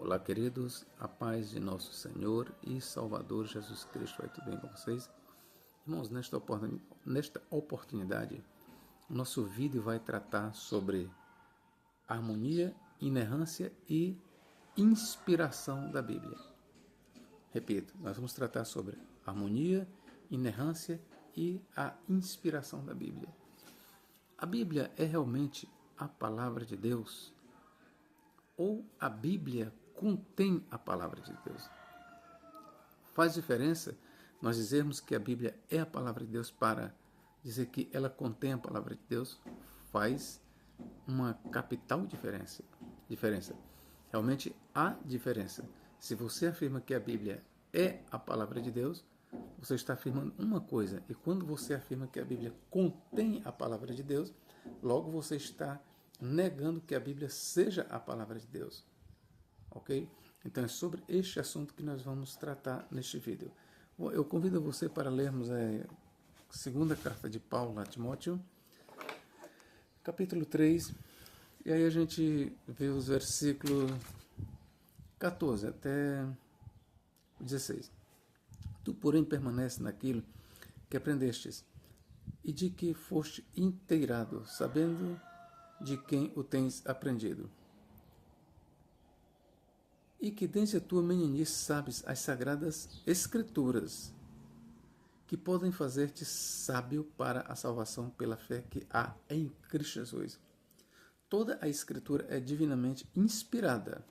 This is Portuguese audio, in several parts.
Olá, queridos, a paz de nosso Senhor e Salvador Jesus Cristo. Vai tudo bem com vocês? Irmãos, nesta oportunidade, o nosso vídeo vai tratar sobre harmonia, inerrância e inspiração da Bíblia. Repito, nós vamos tratar sobre harmonia, inerrância e a inspiração da Bíblia. A Bíblia é realmente a palavra de Deus? Ou a Bíblia contém a palavra de Deus? Faz diferença nós dizermos que a Bíblia é a palavra de Deus para dizer que ela contém a palavra de Deus? Faz uma capital diferença. Realmente há diferença. Se você afirma que a Bíblia é a palavra de Deus, você está afirmando uma coisa. E quando você afirma que a Bíblia contém a palavra de Deus, logo você está negando que a Bíblia seja a palavra de Deus. Ok? Então é sobre este assunto que nós vamos tratar neste vídeo. Eu convido você para lermos a segunda carta de Paulo a Timóteo, capítulo 3, e aí a gente vê os versículos 14 até 16. Tu, porém, permanece naquilo que aprendestes, e de que foste inteirado, sabendo de quem o tens aprendido, e que desde a tua meninice sabes as sagradas Escrituras, que podem fazer-te sábio para a salvação pela fé que há em Cristo Jesus. Toda a Escritura é divinamente inspirada.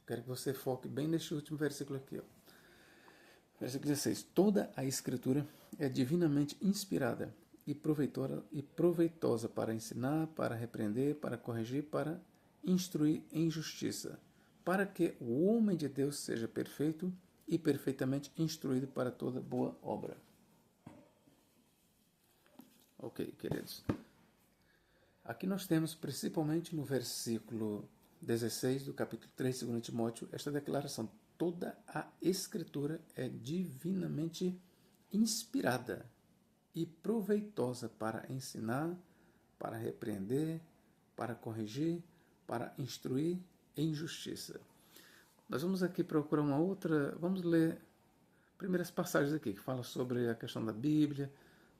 Quero que você foque bem neste último versículo aqui. Versículo 16. Toda a Escritura é divinamente inspirada e proveitosa para ensinar, para repreender, para corrigir, para instruir em justiça, para que o homem de Deus seja perfeito e perfeitamente instruído para toda boa obra. Ok, queridos. Aqui nós temos, principalmente no versículo 16 do capítulo 3, 2 Timóteo, esta declaração: toda a Escritura é divinamente inspirada e proveitosa para ensinar, para repreender, para corrigir, para instruir em justiça. Nós vamos aqui procurar vamos ler primeiras passagens aqui, que falam sobre a questão da Bíblia,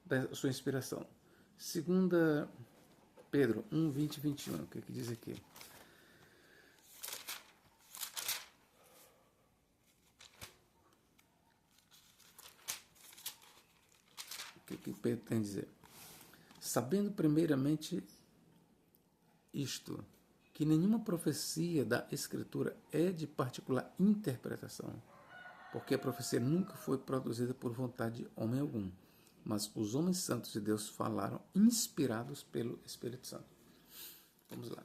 da sua inspiração. Segunda Pedro 1, 20 e 21, o que diz aqui? O que Pedro tem a dizer? Sabendo primeiramente isto, que nenhuma profecia da Escritura é de particular interpretação, porque a profecia nunca foi produzida por vontade de homem algum, mas os homens santos de Deus falaram inspirados pelo Espírito Santo. Vamos lá.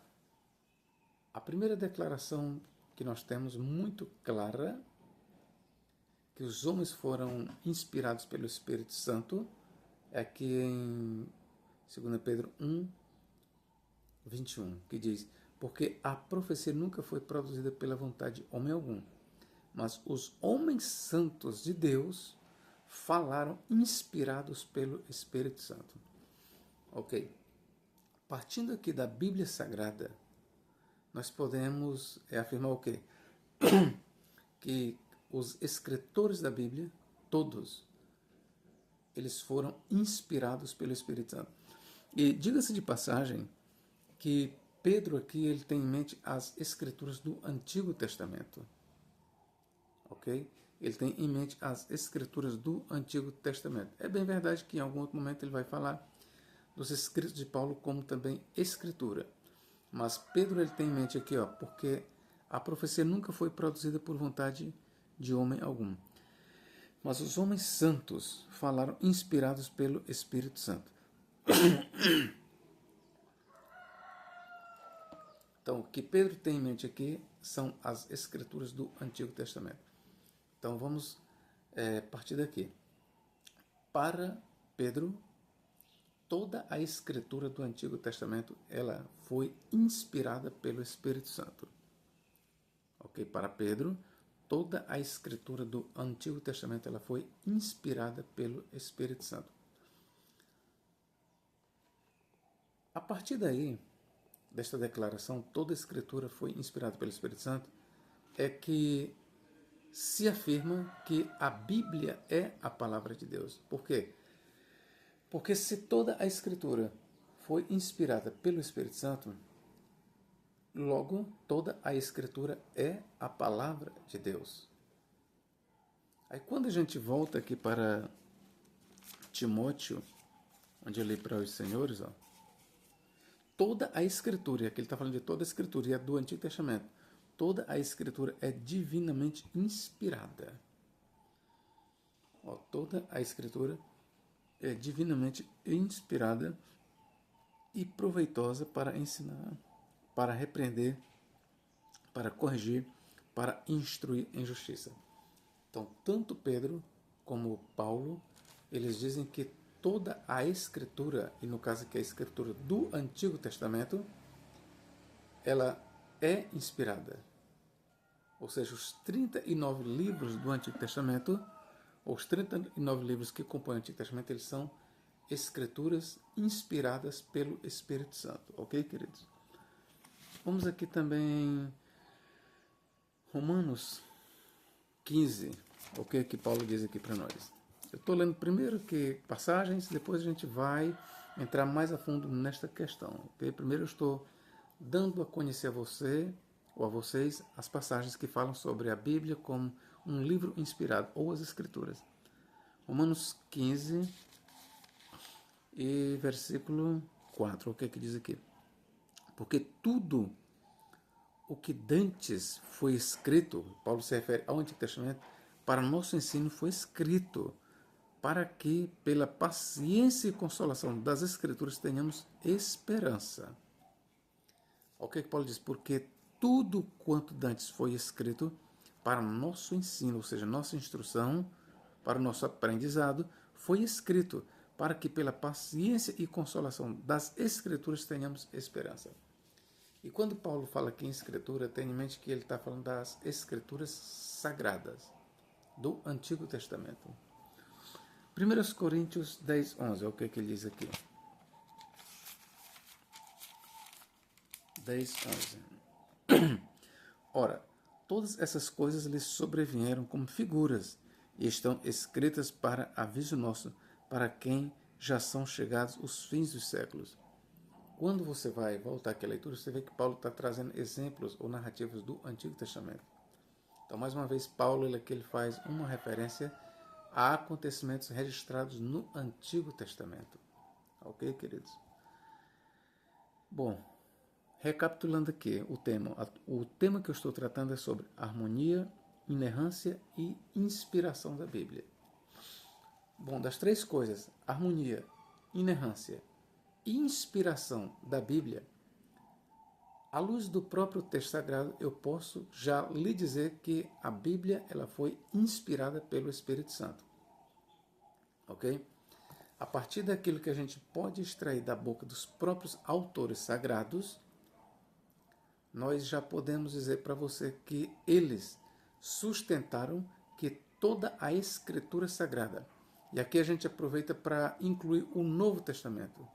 A primeira declaração que nós temos muito clara, que os homens foram inspirados pelo Espírito Santo, é aqui em 2 Pedro 1, 21, que diz: porque a profecia nunca foi produzida pela vontade de homem algum, mas os homens santos de Deus falaram inspirados pelo Espírito Santo. Ok. Partindo aqui da Bíblia Sagrada, nós podemos afirmar o quê? Que os escritores da Bíblia, todos, eles foram inspirados pelo Espírito Santo. E diga-se de passagem que Pedro aqui ele tem em mente as escrituras do Antigo Testamento. Ok? Ele tem em mente as escrituras do Antigo Testamento. É bem verdade que em algum outro momento ele vai falar dos escritos de Paulo como também escritura. Mas Pedro ele tem em mente aqui, porque a profecia nunca foi produzida por vontade de homem algum. Mas os homens santos falaram inspirados pelo Espírito Santo. Então, o que Pedro tem em mente aqui são as escrituras do Antigo Testamento. Então, vamos partir daqui. Para Pedro, toda a escritura do Antigo Testamento ela foi inspirada pelo Espírito Santo. Ok? Para Pedro, toda a escritura do Antigo Testamento ela foi inspirada pelo Espírito Santo. A partir daí, desta declaração, toda a escritura foi inspirada pelo Espírito Santo, é que se afirma que a Bíblia é a palavra de Deus. Por quê? Porque se toda a Escritura foi inspirada pelo Espírito Santo, logo toda a Escritura é a palavra de Deus. Aí quando a gente volta aqui para Timóteo, onde eu li para os senhores, toda a Escritura, e aqui ele está falando de toda a Escritura, e é do Antigo Testamento, toda a Escritura é divinamente inspirada. Toda a Escritura é divinamente inspirada e proveitosa para ensinar, para repreender, para corrigir, para instruir em justiça. Então, tanto Pedro como Paulo, eles dizem que toda a Escritura, e no caso aqui a Escritura do Antigo Testamento, ela é inspirada. Ou seja, os 39 livros do Antigo Testamento, os 39 livros que compõem o Antigo Testamento, eles são escrituras inspiradas pelo Espírito Santo. Ok, queridos? Vamos aqui também Romanos 15. O que Paulo diz aqui para nós? Eu estou lendo primeiro que passagens, depois a gente vai entrar mais a fundo nesta questão. Okay? Primeiro eu estou dando a conhecer a você ou a vocês as passagens que falam sobre a Bíblia como um livro inspirado, ou as Escrituras. Romanos 15 e versículo 4. O que diz aqui? Porque tudo o que dantes foi escrito, Paulo se refere ao Antigo Testamento, para nosso ensino foi escrito, para que, pela paciência e consolação das Escrituras, tenhamos esperança. O que Paulo diz? Porque tudo quanto dantes foi escrito para nosso ensino, ou seja, nossa instrução, para o nosso aprendizado, foi escrito para que, pela paciência e consolação das Escrituras, tenhamos esperança. E quando Paulo fala aqui em Escritura, tenha em mente que ele está falando das Escrituras sagradas do Antigo Testamento. 1 Coríntios 10, 11, é o que ele diz aqui. 10, 11. Ora, todas essas coisas lhes sobrevieram como figuras e estão escritas para aviso nosso, para quem já são chegados os fins dos séculos. Quando você vai voltar aqui à leitura, você vê que Paulo está trazendo exemplos ou narrativas do Antigo Testamento. Então, mais uma vez, Paulo ele faz uma referência a acontecimentos registrados no Antigo Testamento. Ok, queridos? Bom, recapitulando aqui o tema que eu estou tratando é sobre harmonia, inerrância e inspiração da Bíblia. Bom, das três coisas, harmonia, inerrância e inspiração da Bíblia, à luz do próprio texto sagrado, eu posso já lhe dizer que a Bíblia ela foi inspirada pelo Espírito Santo. Ok? A partir daquilo que a gente pode extrair da boca dos próprios autores sagrados, nós já podemos dizer para você que eles sustentaram que toda a Escritura Sagrada, e aqui a gente aproveita para incluir o Novo Testamento,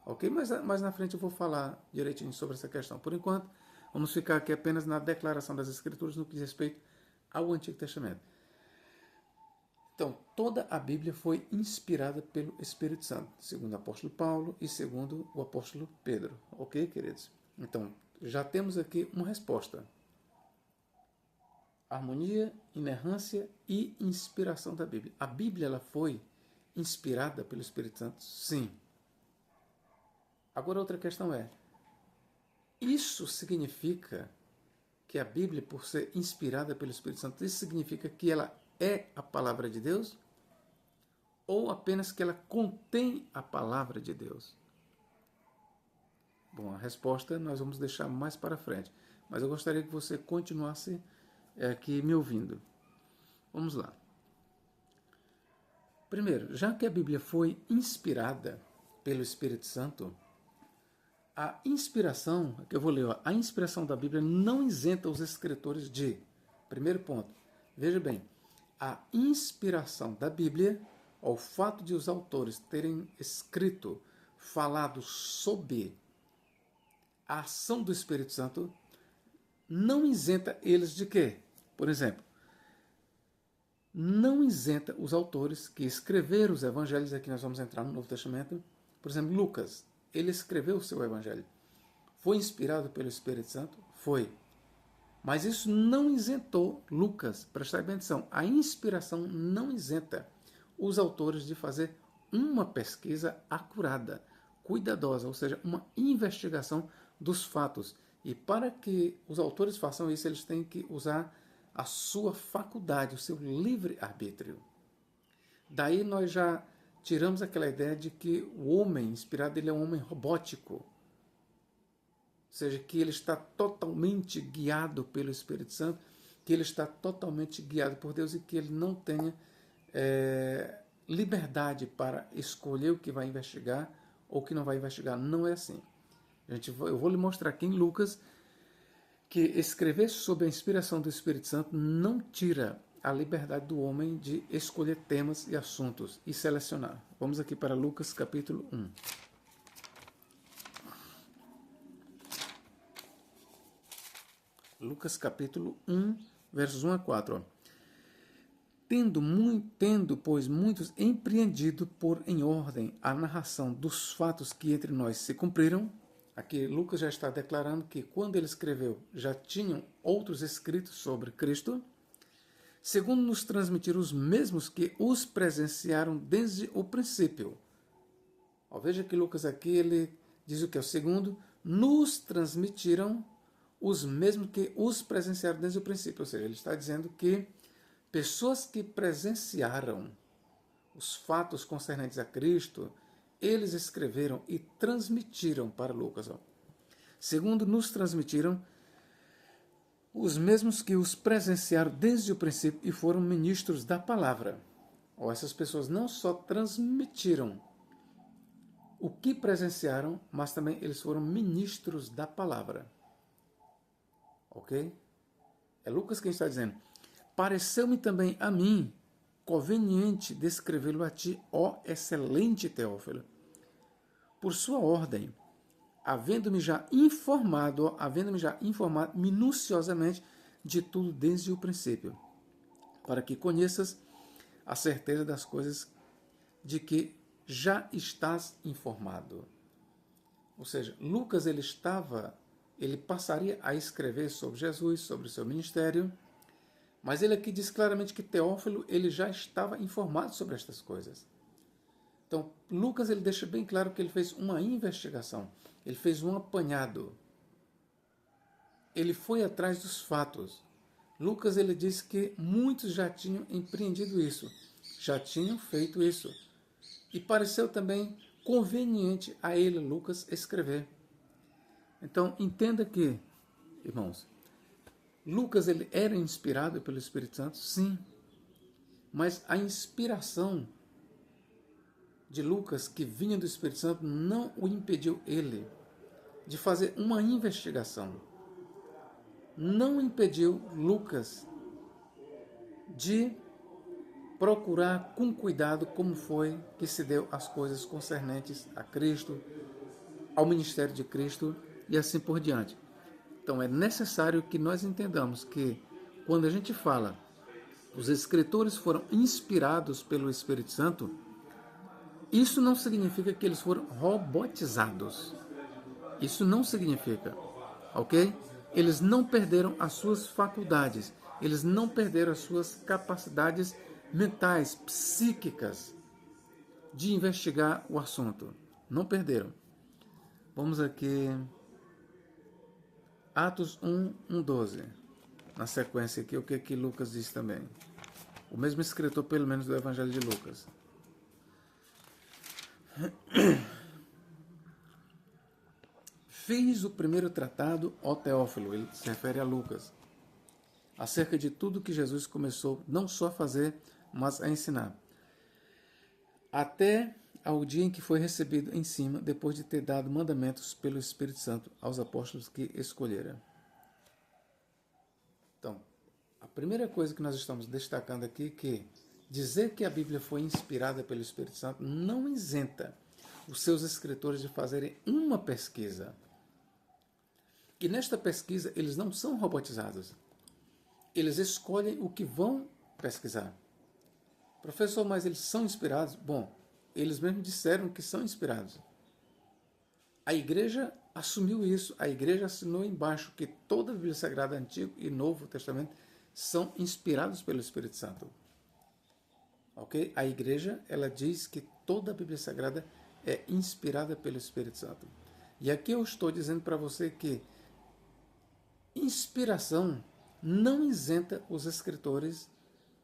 ok? Mas na frente eu vou falar direitinho sobre essa questão. Por enquanto, vamos ficar aqui apenas na declaração das Escrituras no que diz respeito ao Antigo Testamento. Então, toda a Bíblia foi inspirada pelo Espírito Santo, segundo o apóstolo Paulo e segundo o apóstolo Pedro. Ok, queridos? Então, já temos aqui uma resposta. Harmonia, inerrância e inspiração da Bíblia. A Bíblia ela foi inspirada pelo Espírito Santo? Sim. Agora, outra questão é, isso significa que a Bíblia, por ser inspirada pelo Espírito Santo, isso significa que ela é a palavra de Deus? Ou apenas que ela contém a palavra de Deus? Bom, a resposta nós vamos deixar mais para frente. Mas eu gostaria que você continuasse aqui me ouvindo. Vamos lá. Primeiro, já que a Bíblia foi inspirada pelo Espírito Santo, a inspiração, que eu vou ler, a inspiração da Bíblia não isenta os escritores de... Primeiro ponto, veja bem, a inspiração da Bíblia, o fato de os autores terem escrito, falado sobre a ação do Espírito Santo, não isenta eles de quê? Por exemplo, não isenta os autores que escreveram os evangelhos, aqui nós vamos entrar no Novo Testamento. Por exemplo, Lucas, ele escreveu o seu evangelho. Foi inspirado pelo Espírito Santo? Foi. Mas isso não isentou Lucas, prestar bem atenção, a inspiração não isenta os autores de fazer uma pesquisa acurada, cuidadosa, ou seja, uma investigação dos fatos. E para que os autores façam isso, eles têm que usar a sua faculdade, o seu livre-arbítrio. Daí nós já tiramos aquela ideia de que o homem inspirado ele é um homem robótico, ou seja, que ele está totalmente guiado pelo Espírito Santo, que ele está totalmente guiado por Deus e que ele não tenha liberdade para escolher o que vai investigar ou o que não vai investigar. Não é assim. Eu vou lhe mostrar aqui em Lucas que escrever sob a inspiração do Espírito Santo não tira a liberdade do homem de escolher temas e assuntos e selecionar. Vamos aqui para Lucas capítulo 1. Lucas capítulo 1, versos 1 a 4. Tendo, pois, muitos empreendido por em ordem a narração dos fatos que entre nós se cumpriram, aqui Lucas já está declarando que quando ele escreveu já tinham outros escritos sobre Cristo, segundo nos transmitiram os mesmos que os presenciaram desde o princípio. Veja que Lucas aqui ele diz o que é o segundo, nos transmitiram os mesmos que os presenciaram desde o princípio. Ou seja, ele está dizendo que pessoas que presenciaram os fatos concernentes a Cristo, eles escreveram e transmitiram para Lucas. Segundo nos transmitiram os mesmos que os presenciaram desde o princípio e foram ministros da palavra. Essas pessoas não só transmitiram o que presenciaram, mas também eles foram ministros da palavra. Ok? É Lucas quem está dizendo. Pareceu-me também a mim conveniente descrevê-lo a ti, ó excelente Teófilo, por sua ordem, havendo-me já informado minuciosamente de tudo desde o princípio, para que conheças a certeza das coisas de que já estás informado. Ou seja, Lucas ele passaria a escrever sobre Jesus, sobre o seu ministério, mas ele aqui diz claramente que Teófilo ele já estava informado sobre estas coisas. Então, Lucas ele deixa bem claro que ele fez uma investigação, ele fez um apanhado, ele foi atrás dos fatos. Lucas ele diz que muitos já tinham empreendido isso, já tinham feito isso, e pareceu também conveniente a ele, Lucas, escrever. Então, entenda que, irmãos, Lucas ele era inspirado pelo Espírito Santo, sim, mas a inspiração de Lucas, que vinha do Espírito Santo, não o impediu ele de fazer uma investigação. Não impediu Lucas de procurar com cuidado como foi que se deu as coisas concernentes a Cristo, ao ministério de Cristo e assim por diante. Então é necessário que nós entendamos que quando a gente fala os escritores foram inspirados pelo Espírito Santo, isso não significa que eles foram robotizados. Isso não significa, ok? Eles não perderam as suas faculdades, eles não perderam as suas capacidades mentais, psíquicas de investigar o assunto. Não perderam. Vamos aqui, Atos 1:12. Na sequência aqui, o que Lucas diz também. O mesmo escritor, pelo menos, do Evangelho de Lucas. Fiz o primeiro tratado, ó Teófilo, ele se refere a Lucas, acerca de tudo que Jesus começou não só a fazer, mas a ensinar, até ao dia em que foi recebido em cima, depois de ter dado mandamentos pelo Espírito Santo aos apóstolos que escolhera. Então, a primeira coisa que nós estamos destacando aqui é que dizer que a Bíblia foi inspirada pelo Espírito Santo não isenta os seus escritores de fazerem uma pesquisa. E nesta pesquisa eles não são robotizados. eles escolhem o que vão pesquisar. Professor, mas eles são inspirados? Bom, eles mesmos disseram que são inspirados. A igreja assumiu isso, a igreja assinou embaixo que toda a Bíblia Sagrada, Antigo e Novo Testamento, são inspirados pelo Espírito Santo. Ok? A igreja, ela diz que toda a Bíblia Sagrada é inspirada pelo Espírito Santo. E aqui eu estou dizendo para você que inspiração não isenta os escritores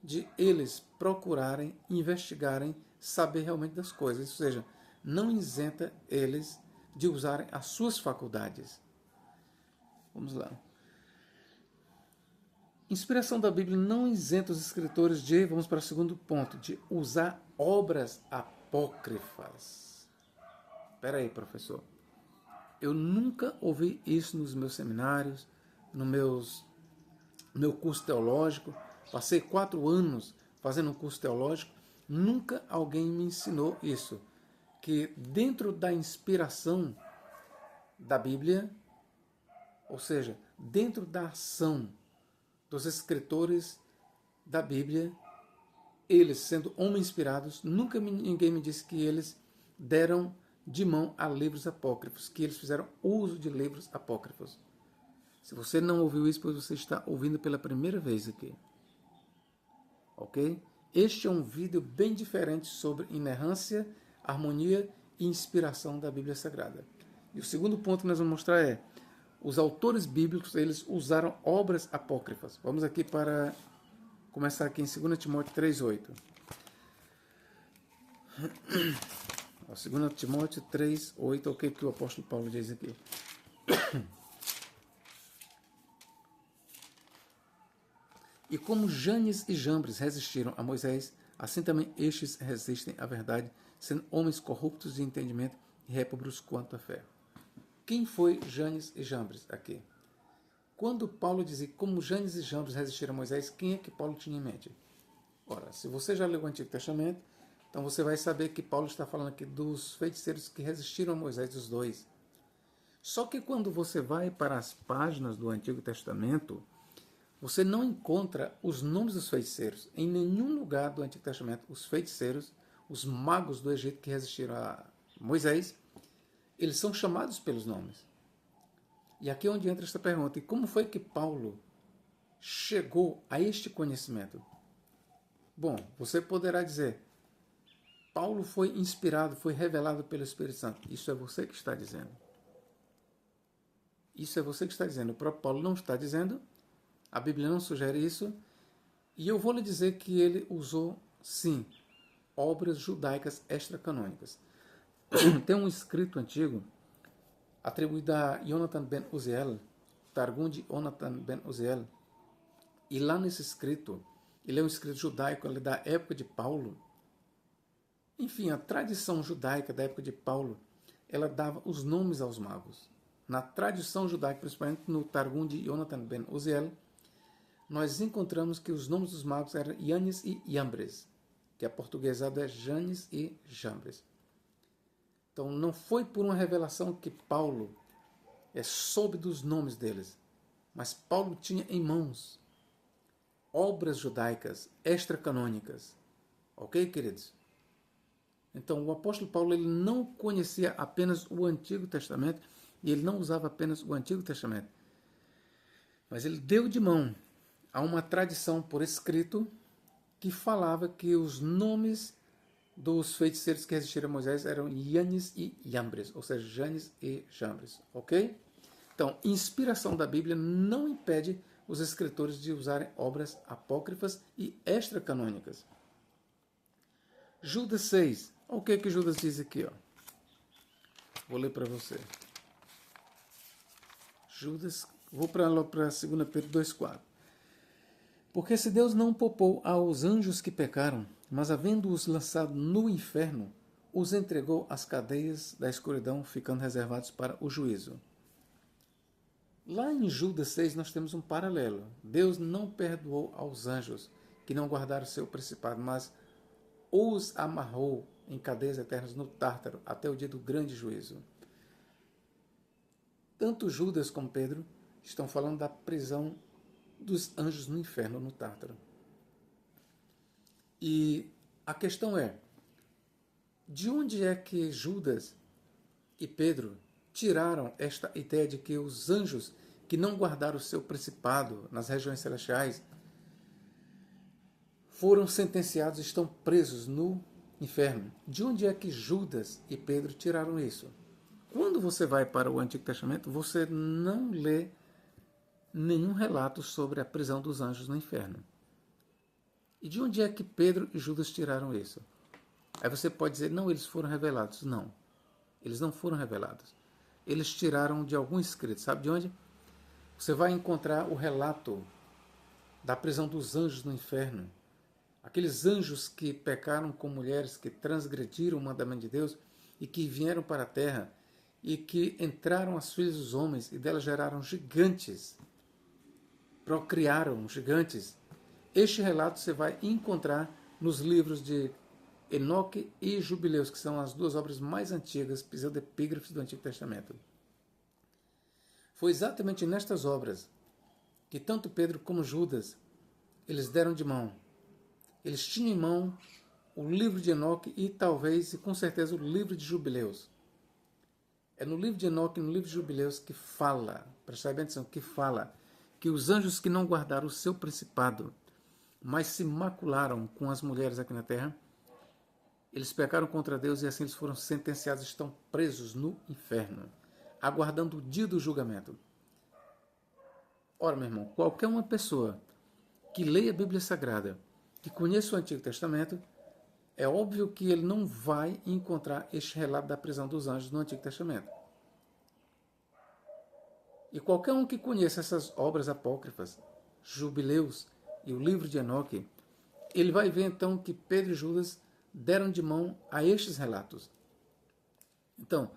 de eles procurarem, investigarem, saber realmente das coisas. Ou seja, não isenta eles de usarem as suas faculdades. Vamos lá. Inspiração da Bíblia não isenta os escritores de, vamos para o segundo ponto, de usar obras apócrifas. Espera aí, professor. Eu nunca ouvi isso nos meus seminários, no meu curso teológico. Passei 4 anos fazendo um curso teológico. Nunca alguém me ensinou isso. Que dentro da inspiração da Bíblia, ou seja, dentro da ação dos escritores da Bíblia, eles sendo homens inspirados, nunca ninguém me disse que eles deram de mão a livros apócrifos, que eles fizeram uso de livros apócrifos. Se você não ouviu isso, pois você está ouvindo pela primeira vez aqui. Ok? Este é um vídeo bem diferente sobre inerrância, harmonia e inspiração da Bíblia Sagrada. E o segundo ponto que nós vamos mostrar é: os autores bíblicos, eles usaram obras apócrifas. Vamos aqui para começar aqui em 2 Timóteo 3:8. 2 Timóteo 3:8, o que o apóstolo Paulo diz aqui? E como Janes e Jambres resistiram a Moisés, assim também estes resistem à verdade, sendo homens corruptos de entendimento e réprobos quanto à fé. Quem foi Janes e Jambres aqui? Quando Paulo dizia como Janes e Jambres resistiram a Moisés, quem é que Paulo tinha em mente? Ora, se você já leu o Antigo Testamento, então você vai saber que Paulo está falando aqui dos feiticeiros que resistiram a Moisés, os dois. Só que quando você vai para as páginas do Antigo Testamento, você não encontra os nomes dos feiticeiros. Em nenhum lugar do Antigo Testamento, os feiticeiros, os magos do Egito que resistiram a Moisés, eles são chamados pelos nomes. E aqui é onde entra esta pergunta: e como foi que Paulo chegou a este conhecimento? Bom, você poderá dizer, Paulo foi inspirado, foi revelado pelo Espírito Santo. Isso é você que está dizendo. Isso é você que está dizendo. O próprio Paulo não está dizendo, a Bíblia não sugere isso, e eu vou lhe dizer que ele usou, sim, obras judaicas extracanônicas. Tem um escrito antigo atribuído a Jonathan ben Uziel, Targum de Jonathan ben Uziel, e lá nesse escrito, ele é um escrito judaico, ele é da época de Paulo. Enfim, a tradição judaica da época de Paulo, ela dava os nomes aos magos. Na tradição judaica, principalmente no Targum de Jonathan ben Uziel, nós encontramos que os nomes dos magos eram Janes e Jambres, que aportuguesado é Janes e Jambres. Então não foi por uma revelação que Paulo soube dos nomes deles, mas Paulo tinha em mãos obras judaicas extracanônicas. Ok, queridos? Então o apóstolo Paulo, ele não conhecia apenas o Antigo Testamento e ele não usava apenas o Antigo Testamento, mas ele deu de mão a uma tradição por escrito que falava que os nomes dos feiticeiros que resistiram a Moisés eram Janes e Jambres, ou seja, Janes e Jambres, ok? Então, inspiração da Bíblia não impede os escritores de usarem obras apócrifas e extracanônicas. Judas 6, o que que Judas diz aqui? Ó? Vou ler para você. Judas, vou para 2 Pedro 2,4. Porque se Deus não poupou aos anjos que pecaram, mas havendo-os lançado no inferno, os entregou às cadeias da escuridão, ficando reservados para o juízo. Lá em Judas 6 nós temos um paralelo. Deus não perdoou aos anjos que não guardaram seu principado, mas os amarrou em cadeias eternas no Tártaro até o dia do grande juízo. Tanto Judas como Pedro estão falando da prisão dos anjos no inferno, no Tártaro. E a questão é, de onde é que Judas e Pedro tiraram esta ideia de que os anjos que não guardaram o seu principado nas regiões celestiais foram sentenciados e estão presos no inferno? De onde é que Judas e Pedro tiraram isso? Quando você vai para o Antigo Testamento, você não lê nenhum relato sobre a prisão dos anjos no inferno. E de onde é que Pedro e Judas tiraram isso? Aí você pode dizer, não, eles foram revelados. Não, eles não foram revelados. Eles tiraram de algum escrito. Sabe de onde? Você vai encontrar o relato da prisão dos anjos no inferno. Aqueles anjos que pecaram com mulheres, que transgrediram o mandamento de Deus e que vieram para a terra e que entraram as filhas dos homens e delas geraram gigantes, procriaram gigantes. Este relato você vai encontrar nos livros de Enoque e Jubileus, que são as duas obras mais antigas, pseudepígrafes do Antigo Testamento. Foi exatamente nestas obras que tanto Pedro como Judas eles deram de mão. Eles tinham em mão o livro de Enoque e talvez, e com certeza, o livro de Jubileus. É no livro de Enoque e no livro de Jubileus que fala, prestai bem atenção, que fala que os anjos que não guardaram o seu principado, mas se macularam com as mulheres aqui na terra, eles pecaram contra Deus e assim eles foram sentenciados, estão presos no inferno, aguardando o dia do julgamento. Ora, meu irmão, qualquer uma pessoa que leia a Bíblia Sagrada, que conheça o Antigo Testamento, é óbvio que ele não vai encontrar este relato da prisão dos anjos no Antigo Testamento. E qualquer um que conheça essas obras apócrifas, Jubileus e o livro de Enoque, ele vai ver então que Pedro e Judas deram de mão a estes relatos. Então,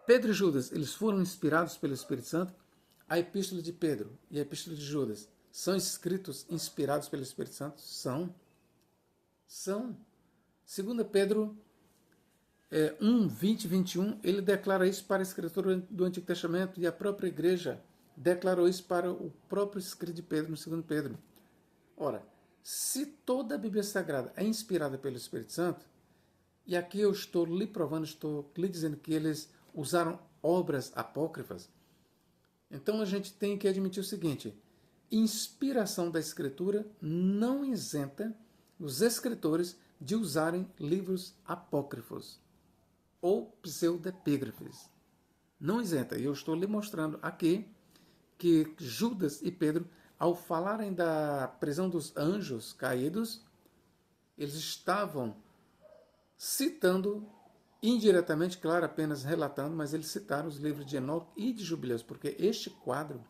Pedro e Judas, eles foram inspirados pelo Espírito Santo. A Epístola de Pedro e a Epístola de Judas são escritos inspirados pelo Espírito Santo? São. Segundo Pedro 1, 20 e 21, ele declara isso para a escritura do Antigo Testamento e a própria igreja declarou isso para o próprio escrito de Pedro, no 2 Pedro. Ora, se toda a Bíblia Sagrada é inspirada pelo Espírito Santo, e aqui eu estou lhe provando, estou lhe dizendo que eles usaram obras apócrifas, então a gente tem que admitir o seguinte: inspiração da Escritura não isenta os escritores de usarem livros apócrifos ou pseudepígrafes. Não isenta. E eu estou lhe mostrando aqui que Judas e Pedro, ao falarem da prisão dos anjos caídos, eles estavam citando indiretamente, claro, apenas relatando, mas eles citaram os livros de Enoque e de Jubileus, porque este quadro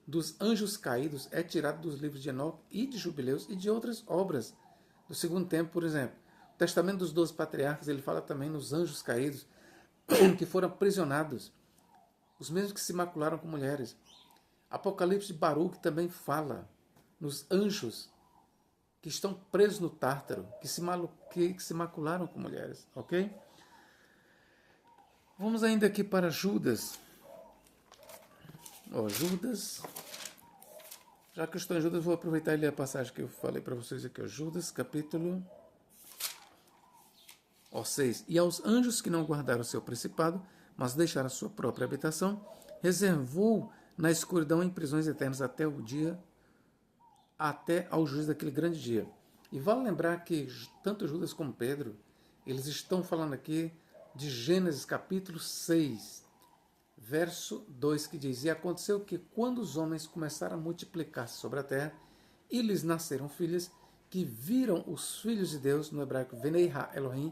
dos anjos caídos é tirado dos livros de Enoque e de Jubileus e de outras obras do Segundo Tempo, por exemplo. O Testamento dos 12 Patriarcas, ele fala também nos anjos caídos que foram aprisionados, os mesmos que se macularam com mulheres. Apocalipse de Baruque também fala nos anjos que estão presos no Tártaro, que se macularam com mulheres, ok? Vamos ainda aqui para Judas. Judas, já que eu estou em Judas, vou aproveitar e ler a passagem que eu falei para vocês aqui. Judas, capítulo 6. E aos anjos que não guardaram o seu principado, mas deixaram a sua própria habitação, reservou na escuridão em prisões eternas até ao juízo daquele grande dia. E vale lembrar que tanto Judas como Pedro, eles estão falando aqui de Gênesis capítulo 6, verso 2, que diz: E aconteceu que quando os homens começaram a multiplicar-se sobre a terra, e lhes nasceram filhas, que viram os filhos de Deus, no hebraico Venei Ha Elohim,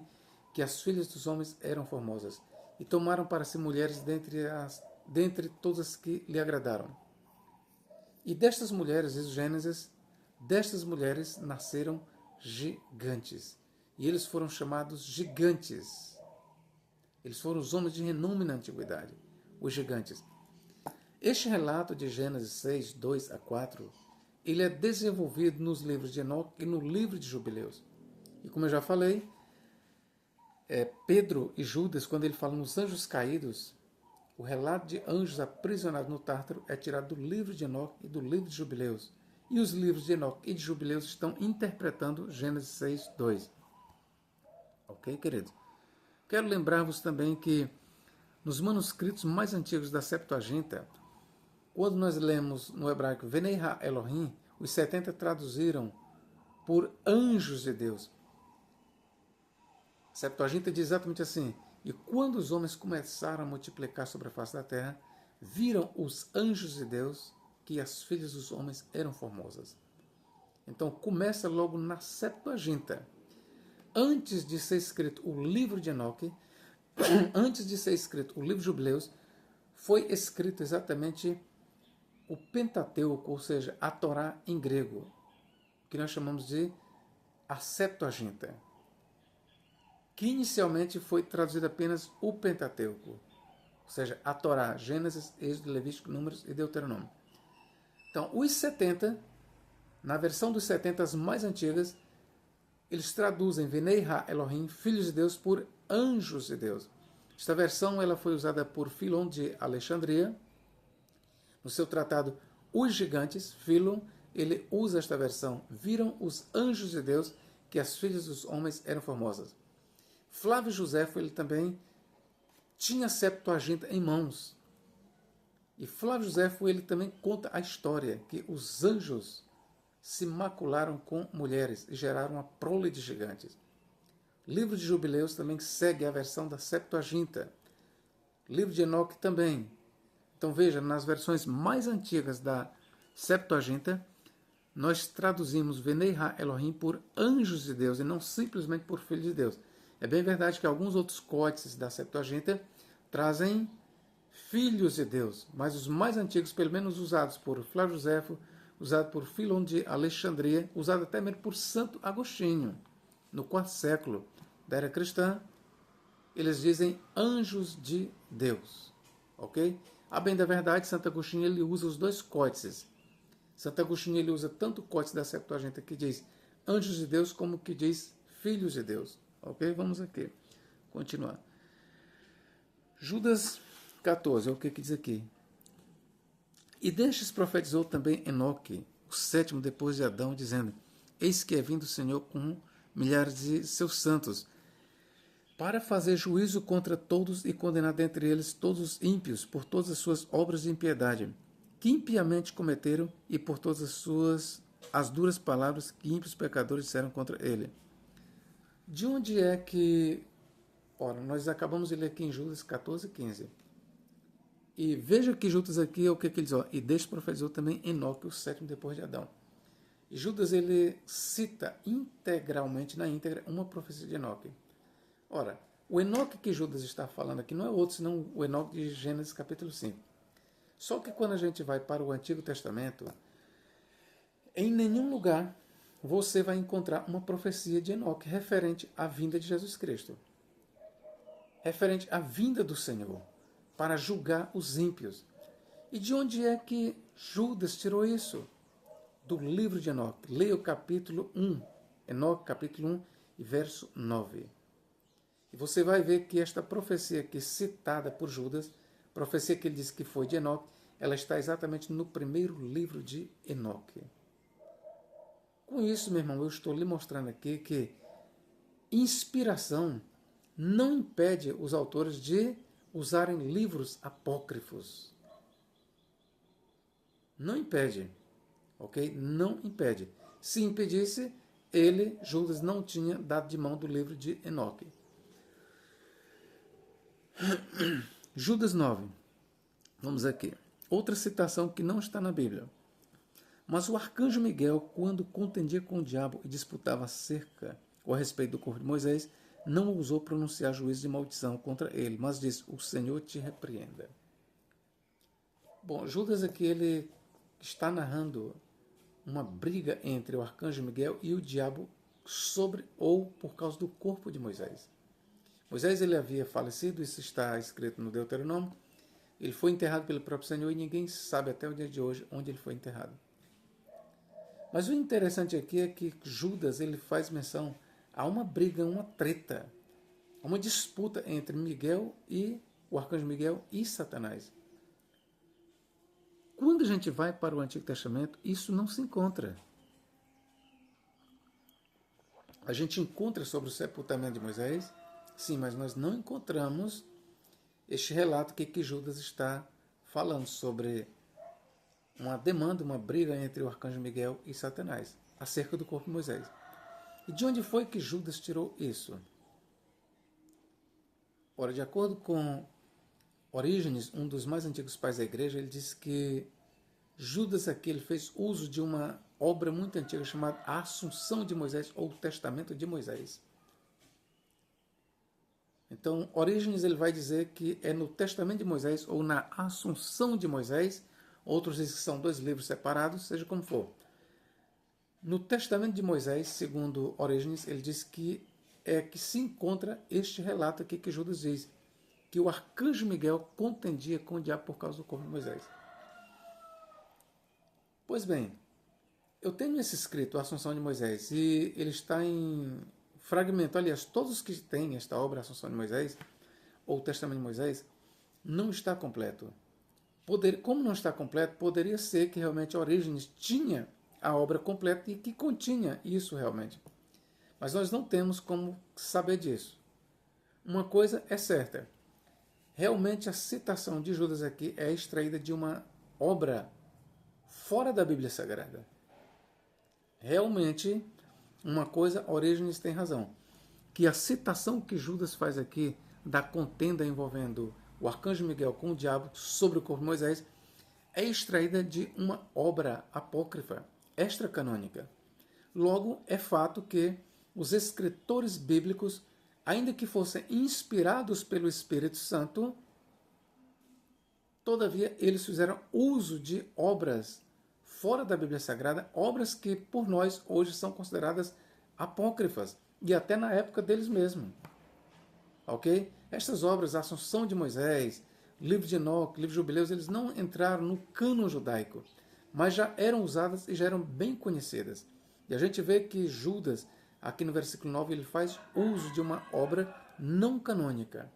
que as filhas dos homens eram formosas, e tomaram para si mulheres dentre todas que lhe agradaram. E destas mulheres, diz Gênesis, destas mulheres nasceram gigantes. E eles foram chamados gigantes. Eles foram os homens de renome na antiguidade, os gigantes. Este relato de Gênesis 6, 2 a 4, ele é desenvolvido nos livros de Enoque e no livro de Jubileus. E como eu já falei, Pedro e Judas, quando ele fala nos anjos caídos, o relato de anjos aprisionados no Tártaro é tirado do livro de Enoque e do livro de Jubileus. E os livros de Enoque e de Jubileus estão interpretando Gênesis 6, 2. Ok, queridos? Quero lembrar-vos também que nos manuscritos mais antigos da Septuaginta, quando nós lemos no hebraico Venei Ha Elohim, os 70 traduziram por anjos de Deus. A Septuaginta diz exatamente assim: e quando os homens começaram a multiplicar sobre a face da terra, viram os anjos de Deus que as filhas dos homens eram formosas. Então começa logo na Septuaginta. Antes de ser escrito o livro de Enoque, antes de ser escrito o livro de Jubileus, foi escrito exatamente o Pentateuco, ou seja, a Torá em grego, que nós chamamos de a Septuaginta, que inicialmente foi traduzido apenas o Pentateuco, ou seja, a Torá, Gênesis, Êxodo, Levítico, Números e Deuteronômio. Então, os 70, na versão dos 70 as mais antigas, eles traduzem Venei Ha Elohim, filhos de Deus, por anjos de Deus. Esta versão ela foi usada por Filon de Alexandria, no seu tratado Os Gigantes. Filon, ele usa esta versão: viram os anjos de Deus que as filhas dos homens eram formosas. Flávio Joséfo, ele também tinha a Septuaginta em mãos. E Flávio Joséfo, ele também conta a história que os anjos se macularam com mulheres e geraram uma prole de gigantes. Livro de Jubileus também segue a versão da Septuaginta. Livro de Enoque também. Então veja, nas versões mais antigas da Septuaginta, nós traduzimos Venei Ha Elohim por anjos de Deus e não simplesmente por filhos de Deus. É bem verdade que alguns outros códices da Septuaginta trazem filhos de Deus, mas os mais antigos, pelo menos usados por Flávio Joséfo, usado por Filon de Alexandria, usado até mesmo por Santo Agostinho, no IV século da era cristã, eles dizem anjos de Deus. Ok? A bem da verdade, Santo Agostinho ele usa os dois códices. Santo Agostinho ele usa tanto o códice da Septuaginta que diz anjos de Deus como que diz filhos de Deus. Ok? Vamos aqui. Continuar. Judas 14, é o que diz aqui. E destes profetizou também Enoque, o sétimo depois de Adão, dizendo: eis que é vindo o Senhor com milhares de seus santos, para fazer juízo contra todos e condenar dentre eles todos os ímpios por todas as suas obras de impiedade, que impiamente cometeram, e por todas as duras palavras que ímpios pecadores disseram contra ele. De onde é que... Ora, nós acabamos de ler aqui em Judas 14, 15. E veja que Judas aqui é o que ele diz. E deste profetizou também Enoque, o sétimo depois de Adão. E Judas ele cita integralmente, na íntegra, uma profecia de Enoque. Ora, o Enoque que Judas está falando aqui não é outro senão o Enoque de Gênesis capítulo 5. Só que quando a gente vai para o Antigo Testamento, em nenhum lugar você vai encontrar uma profecia de Enoque referente à vinda de Jesus Cristo. Referente à vinda do Senhor, para julgar os ímpios. E de onde é que Judas tirou isso? Do livro de Enoque. Leia o capítulo 1. Enoque, capítulo 1, e verso 9. E você vai ver que esta profecia aqui citada por Judas, profecia que ele disse que foi de Enoque, ela está exatamente no primeiro livro de Enoque. Com isso, meu irmão, eu estou lhe mostrando aqui que inspiração não impede os autores de usarem livros apócrifos. Não impede. Ok? Não impede. Se impedisse, Judas, não tinha dado de mão do livro de Enoque. Judas 9. Vamos aqui. Outra citação que não está na Bíblia. Mas o arcanjo Miguel, quando contendia com o diabo e disputava acerca ou a respeito do corpo de Moisés, não ousou pronunciar juízo de maldição contra ele, mas disse: o Senhor te repreenda. Bom, Judas aqui ele está narrando uma briga entre o arcanjo Miguel e o diabo sobre ou por causa do corpo de Moisés. Moisés ele havia falecido, isso está escrito no Deuteronômio. Ele foi enterrado pelo próprio Senhor e ninguém sabe até o dia de hoje onde ele foi enterrado. Mas o interessante aqui é que Judas ele faz menção a uma briga, uma treta, uma disputa entre Miguel e o arcanjo Miguel e Satanás. Quando a gente vai para o Antigo Testamento, isso não se encontra. A gente encontra sobre o sepultamento de Moisés, sim, mas nós não encontramos este relato que Judas está falando sobre uma demanda, uma briga entre o arcanjo Miguel e Satanás, acerca do corpo de Moisés. E de onde foi que Judas tirou isso? Ora, de acordo com Orígenes, um dos mais antigos pais da igreja, ele diz que Judas aqui ele fez uso de uma obra muito antiga chamada A Assunção de Moisés, ou Testamento de Moisés. Então, Orígenes ele vai dizer que é no Testamento de Moisés ou na Assunção de Moisés, outros dizem que são dois livros separados, seja como for. No Testamento de Moisés, segundo Orígenes, ele diz que é que se encontra este relato aqui que Judas diz, que o arcanjo Miguel contendia com o diabo por causa do corpo de Moisés. Pois bem, eu tenho esse escrito, A Assunção de Moisés, e ele está em fragmento. Aliás, todos os que têm esta obra, A Assunção de Moisés, ou o Testamento de Moisés, não está completo. Como não está completo, poderia ser que realmente Orígenes tinha a obra completa e que continha isso realmente. Mas nós não temos como saber disso. Uma coisa é certa. Realmente a citação de Judas aqui é extraída de uma obra fora da Bíblia Sagrada. Realmente, uma coisa, Orígenes tem razão. Que a citação que Judas faz aqui da contenda envolvendo o arcanjo Miguel com o diabo sobre o corpo de Moisés é extraída de uma obra apócrifa, extracanônica. Logo, é fato que os escritores bíblicos, ainda que fossem inspirados pelo Espírito Santo, todavia eles fizeram uso de obras fora da Bíblia Sagrada, obras que por nós hoje são consideradas apócrifas, e até na época deles mesmos. Ok? Estas obras, a Assunção de Moisés, Livro de Enoque, Livro de Jubileus, eles não entraram no cânon judaico, mas já eram usadas e já eram bem conhecidas. E a gente vê que Judas, aqui no versículo 9, ele faz uso de uma obra não canônica,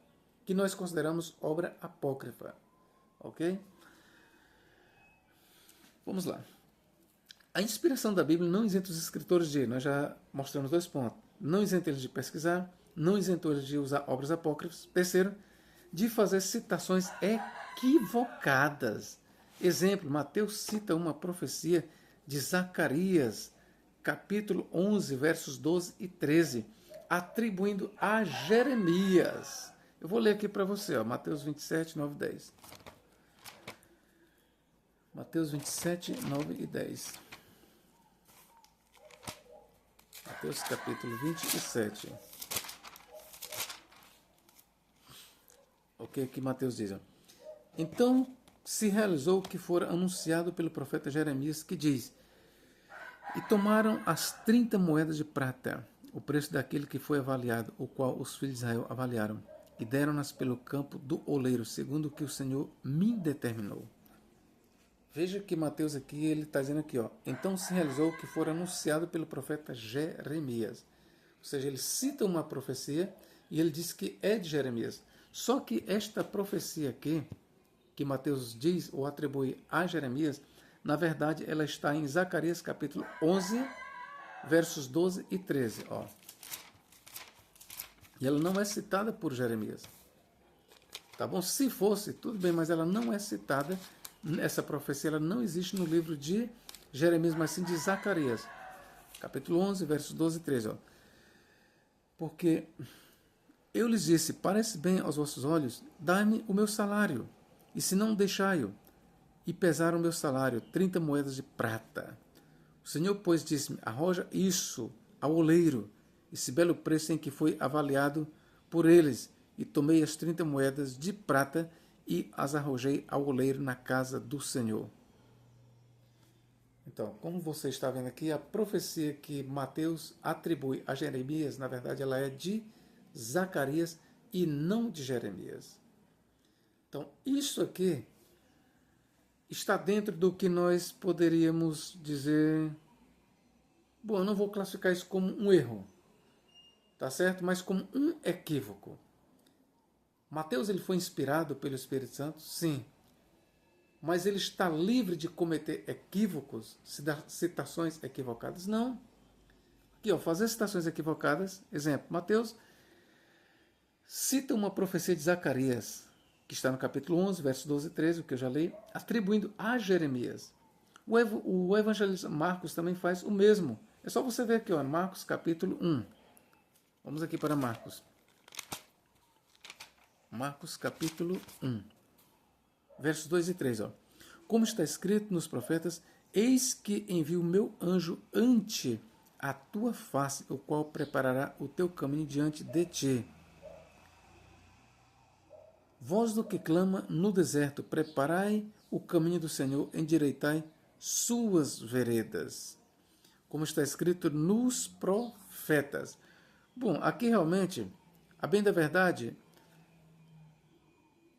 que nós consideramos obra apócrifa. Ok? Vamos lá. A inspiração da Bíblia não isenta os escritores de, nós já mostramos dois pontos, não isenta eles de pesquisar, não isentou eles de usar obras apócrifas. Terceiro, de fazer citações equivocadas. Exemplo, Mateus cita uma profecia de Zacarias, capítulo 11, versos 12 e 13, atribuindo a Jeremias. Eu vou ler aqui para você, ó, Mateus 27, 9 e 10. Mateus 27, 9 e 10. Mateus capítulo 27. O que Mateus diz? Então se realizou o que fora anunciado pelo profeta Jeremias, que diz: E tomaram as 30 moedas de prata, o preço daquele que foi avaliado, o qual os filhos de Israel avaliaram, e deram-nas pelo campo do oleiro, segundo o que o Senhor me determinou. Veja que Mateus aqui, ele está dizendo aqui, ó, então se realizou o que fora anunciado pelo profeta Jeremias. Ou seja, ele cita uma profecia e ele diz que é de Jeremias. Só que esta profecia aqui, que Mateus diz ou atribui a Jeremias, na verdade ela está em Zacarias capítulo 11, versos 12 e 13. Ó. E ela não é citada por Jeremias. Tá bom? Se fosse, tudo bem, mas ela não é citada. Essa profecia ela não existe no livro de Jeremias, mas sim de Zacarias. Capítulo 11, versos 12 e 13. Ó. Porque eu lhes disse, parece bem aos vossos olhos, dai-me o meu salário, e se não, deixai-o. E pesaram o meu salário, 30 moedas de prata. O Senhor, pois, disse-me, arroja isso ao oleiro, esse belo preço em que foi avaliado por eles. E tomei as 30 moedas de prata e as arrojei ao oleiro na casa do Senhor. Então, como você está vendo aqui, a profecia que Mateus atribui a Jeremias, na verdade, ela é de Zacarias e não de Jeremias. Então, isso aqui está dentro do que nós poderíamos dizer... Bom, eu não vou classificar isso como um erro, tá certo? Mas como um equívoco. Mateus ele foi inspirado pelo Espírito Santo? Sim. Mas ele está livre de cometer equívocos, citações equivocadas? Não. Aqui, ó, fazer citações equivocadas. Exemplo, Mateus cita uma profecia de Zacarias, que está no capítulo 11, versos 12 e 13, o que eu já li, atribuindo a Jeremias. O evangelista Marcos também faz o mesmo. É só você ver aqui, ó, Marcos capítulo 1. Vamos aqui para Marcos. Marcos capítulo 1, versos 2 e 3. Ó. Como está escrito nos profetas, eis que envio o meu anjo ante a tua face, o qual preparará o teu caminho diante de ti. Voz do que clama no deserto, preparai o caminho do Senhor, endireitai suas veredas. Como está escrito nos profetas. Bom, aqui realmente, a bem da verdade,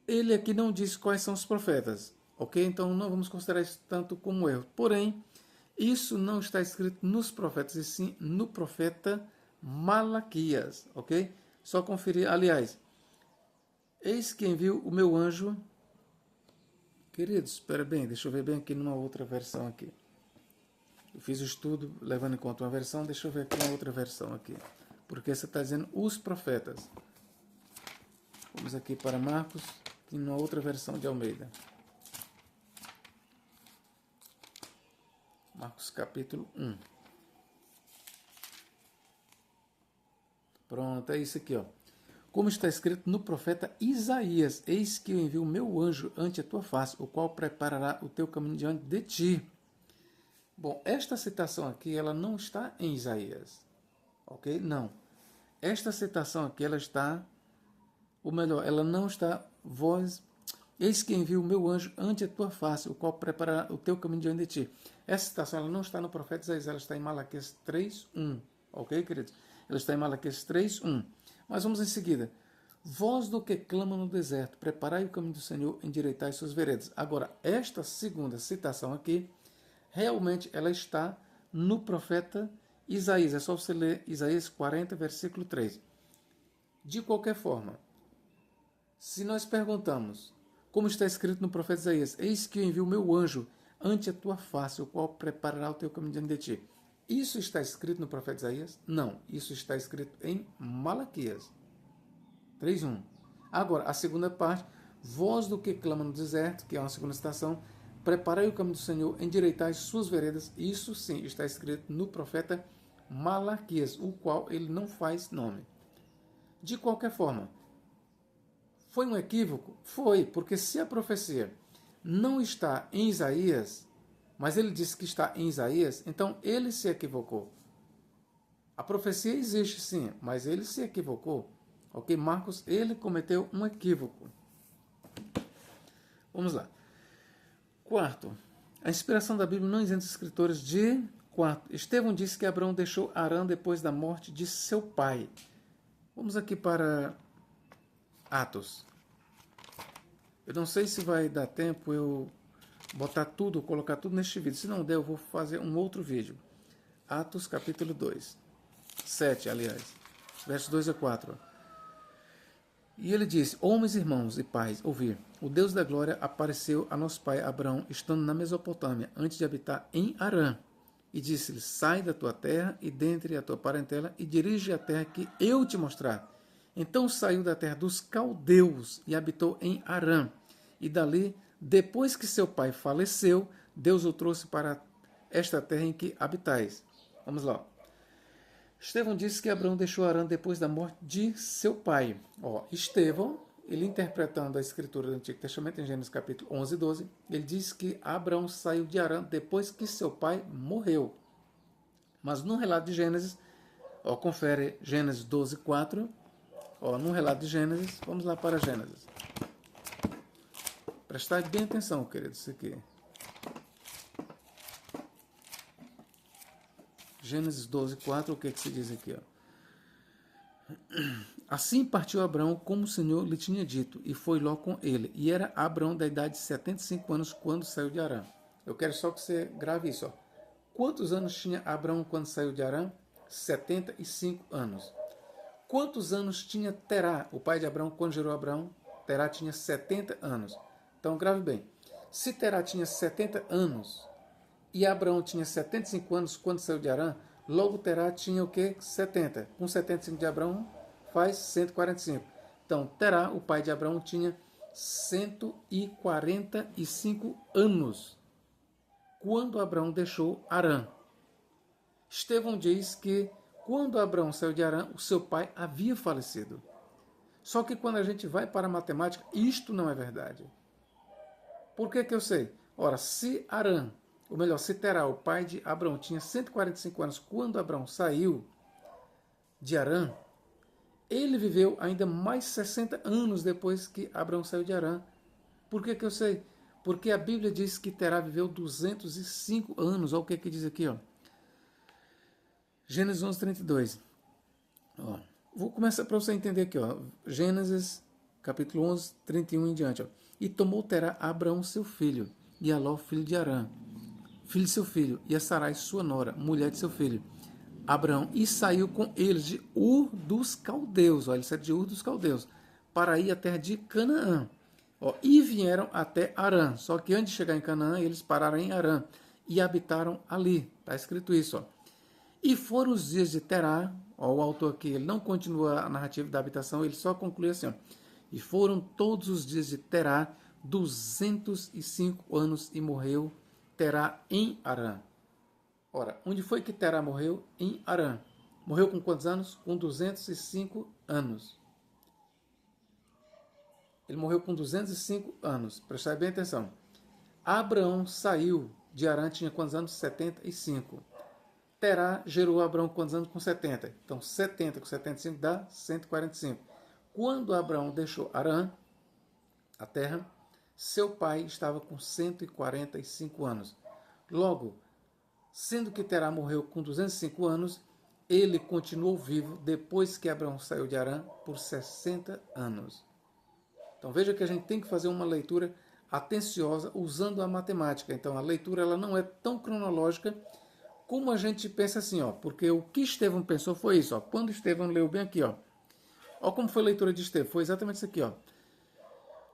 ele aqui não diz quais são os profetas, ok? Então não vamos considerar isso tanto como erro. Porém, isso não está escrito nos profetas, e sim no profeta Malaquias, ok? Só conferir, aliás, eis que envio o meu anjo. Queridos, espera bem, deixa eu ver bem aqui numa outra versão aqui. Eu fiz o estudo levando em conta uma versão, deixa eu ver aqui uma outra versão aqui. Porque você está dizendo os profetas. Vamos aqui para Marcos, aqui numa outra versão de Almeida. Marcos capítulo 1. Pronto, é isso aqui, ó. Como está escrito no profeta Isaías, eis que eu envio o meu anjo ante a tua face, o qual preparará o teu caminho diante de ti. Bom, esta citação aqui, ela não está em Isaías, ok? Não. Esta citação aqui, ela está, ou melhor, ela não está, eis que envio o meu anjo ante a tua face, o qual preparará o teu caminho diante de ti. Essa citação, ela não está no profeta Isaías, ela está em Malaquias 3:1, ok, queridos? Ela está em Malaquias 3:1. Mas vamos em seguida. Voz do que clama no deserto, preparai o caminho do Senhor, endireitai suas veredas. Agora, esta segunda citação aqui, realmente ela está no profeta Isaías. É só você ler Isaías 40, versículo 3. De qualquer forma, se nós perguntamos, como está escrito no profeta Isaías, eis que eu envio o meu anjo ante a tua face, o qual preparará o teu caminho diante de ti. Isso está escrito no profeta Isaías? Não. Isso está escrito em Malaquias 3:1. Agora, a segunda parte, voz do que clama no deserto, que é uma segunda citação, preparai o caminho do Senhor, endireitai suas veredas. Isso sim está escrito no profeta Malaquias, o qual ele não faz nome. De qualquer forma, foi um equívoco? Foi, porque se a profecia não está em Isaías, mas ele disse que está em Isaías, então ele se equivocou. A profecia existe sim, mas ele se equivocou. Ok? Marcos, ele cometeu um equívoco. Vamos lá. Quarto, a inspiração da Bíblia não isenta os escritores de... Quarto, Estevão disse que Abraão deixou Harã depois da morte de seu pai. Vamos aqui para Atos. Eu não sei se vai dar tempo eu botar tudo, colocar tudo neste vídeo. Se não der, eu vou fazer um outro vídeo. Atos capítulo 2. 7, aliás. Versos 2 a 4. E ele disse, homens, irmãos e pais, ouvir. O Deus da glória apareceu a nosso pai Abraão, estando na Mesopotâmia, antes de habitar em Harã. E disse-lhe, sai da tua terra e dentre a tua parentela e dirige a terra que eu te mostrar. Então saiu da terra dos caldeus e habitou em Harã. E dali, depois que seu pai faleceu, Deus o trouxe para esta terra em que habitais. Vamos lá. Estevão disse que Abraão deixou Harã depois da morte de seu pai. Estevão, ele interpretando a escritura do Antigo Testamento, em Gênesis capítulo 11 e 12, ele diz que Abraão saiu de Harã depois que seu pai morreu. Mas no relato de Gênesis, confere Gênesis 12, 4, no relato de Gênesis, vamos lá para Gênesis. Prestar bem atenção, queridos, isso aqui. Gênesis 12, 4, o que se diz aqui? Assim partiu Abraão como o Senhor lhe tinha dito, e foi Ló com ele. E era Abraão da idade de 75 anos quando saiu de Harã. Eu quero só que você grave isso. Quantos anos tinha Abraão quando saiu de Harã? 75 anos. Quantos anos tinha Terá, o pai de Abraão, quando gerou Abraão? Terá tinha 70 anos. Então, grave bem. Se Terá tinha 70 anos e Abraão tinha 75 anos quando saiu de Harã, logo Terá tinha o quê? 70. Com 75 de Abraão, faz 145. Então, Terá, o pai de Abraão, tinha 145 anos quando Abraão deixou Harã. Estevão diz que quando Abraão saiu de Harã, o seu pai havia falecido. Só que quando a gente vai para a matemática, isto não é verdade. Por que eu sei? Ora, se Harã, ou melhor, se Terá, o pai de Abraão, tinha 145 anos quando Abraão saiu de Harã, ele viveu ainda mais 60 anos depois que Abraão saiu de Harã. Por que eu sei? Porque a Bíblia diz que Terá viveu 205 anos. Olha o que diz aqui, ó. Gênesis 11, 32. Ó, vou começar para você entender aqui, ó. Gênesis, capítulo 11, 31 em diante. Ó. E tomou Terá a Abraão seu filho, e a Ló, filho de Harã, filho de seu filho, e a Sarai, sua nora, mulher de seu filho, Abraão, e saiu com eles de Ur dos Caldeus, ó, ele saiu de Ur dos Caldeus, para ir à terra de Canaã. Ó, e vieram até Harã, só que antes de chegar em Canaã, eles pararam em Harã, e habitaram ali. Está escrito isso, ó. E foram os dias de Terá, ó, o autor aqui, ele não continua a narrativa da habitação, ele só conclui assim, ó. E foram todos os dias de Terá 205 anos e morreu Terá em Harã. Ora, onde foi que Terá morreu? Em Harã. Morreu com quantos anos? Com 205 anos. Ele morreu com 205 anos. Prestai bem atenção. Abraão saiu de Harã, tinha quantos anos? 75. Terá gerou Abraão quantos anos? Com 70. Então, 70 com 75 dá 145. Quando Abraão deixou Harã, a terra, seu pai estava com 145 anos. Logo, sendo que Terá morreu com 205 anos, ele continuou vivo depois que Abraão saiu de Harã por 60 anos. Então veja que a gente tem que fazer uma leitura atenciosa usando a matemática. Então a leitura ela não é tão cronológica como a gente pensa assim, ó, porque o que Estevão pensou foi isso, ó. Quando Estevão leu bem aqui, ó como foi a leitura de Estevão, foi exatamente isso aqui, ó.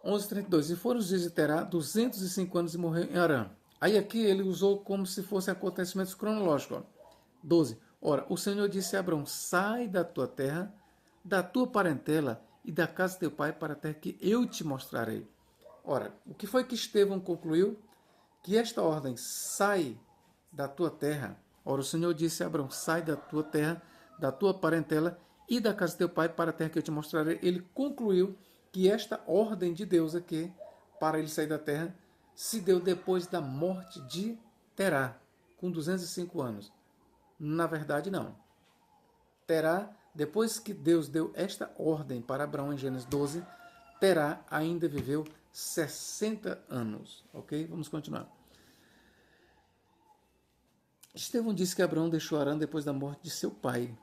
11:32. E foram os dias de Terá 205 anos e morreu em Harã. Aí aqui ele usou como se fossem acontecimentos cronológicos, ó. 12. Ora, o Senhor disse a Abraão: sai da tua terra, da tua parentela e da casa de teu pai para a terra que eu te mostrarei. Ora, o que foi que Estevão concluiu? Que esta ordem, sai da tua terra. Ora, o Senhor disse a Abraão: sai da tua terra, da tua parentela e da casa de teu pai para a terra que eu te mostrarei. Ele concluiu que esta ordem de Deus aqui, para ele sair da terra, se deu depois da morte de Terá, com 205 anos. Na verdade, não. Terá, depois que Deus deu esta ordem para Abraão em Gênesis 12, Terá ainda viveu 60 anos. Ok? Vamos continuar. Estevão disse que Abraão deixou Harã depois da morte de seu pai,